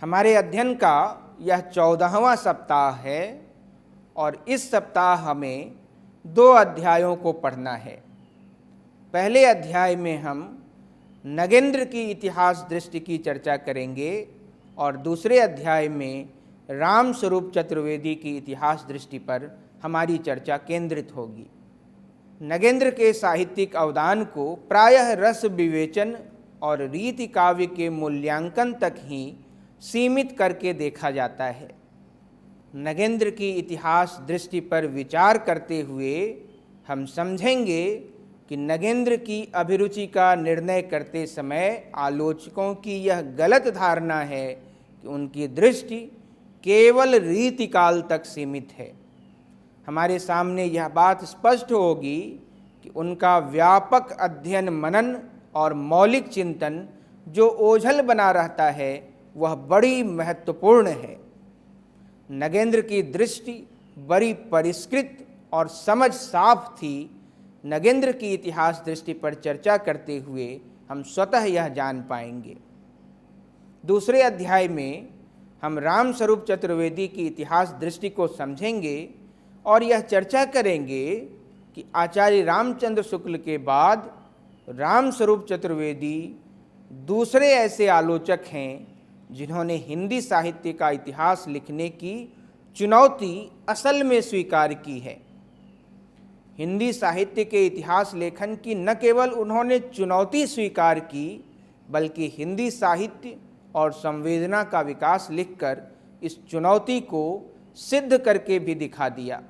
हमारे अध्ययन का यह 14वां सप्ताह है और इस सप्ताह हमें 2 अध्यायों को पढ़ना है। पहले अध्याय में हम नगेंद्र की इतिहास दृष्टि की चर्चा करेंगे और दूसरे अध्याय में रामस्वरूप चतुर्वेदी की इतिहास दृष्टि पर हमारी चर्चा केंद्रित होगी। नगेंद्र के साहित्यिक अवदान को प्रायः रस विवेचन और रीति काव्य के मूल्यांकन तक ही सीमित करके देखा जाता है। नगेंद्र की इतिहास दृष्टि पर विचार करते हुए हम समझेंगे कि नगेंद्र की अभिरुचि का निर्णय करते समय आलोचकों की यह गलत धारणा है कि उनकी दृष्टि केवल रीतिकाल तक सीमित है। हमारे सामने यह बात स्पष्ट होगी कि उनका व्यापक अध्ययन मनन और मौलिक चिंतन जो ओझल बना रहता है वह बड़ी महत्वपूर्ण है। नगेंद्र की दृष्टि बड़ी परिष्कृत और समझ साफ थी। नगेंद्र की इतिहास दृष्टि पर चर्चा करते हुए हम स्वतः यह जान पाएंगे। दूसरे अध्याय में हम रामस्वरूप चतुर्वेदी की इतिहास दृष्टि को समझेंगे और यह चर्चा करेंगे कि आचार्य रामचंद्र शुक्ल के बाद रामस्वरूप चतुर्वेदी दूसरे ऐसे आलोचक हैं जिन्होंने हिंदी साहित्य का इतिहास लिखने की चुनौती असल में स्वीकार की है। हिंदी साहित्य के इतिहास लेखन की न केवल उन्होंने चुनौती स्वीकार की बल्कि हिंदी साहित्य और संवेदना का विकास लिखकर इस चुनौती को सिद्ध करके भी दिखा दिया।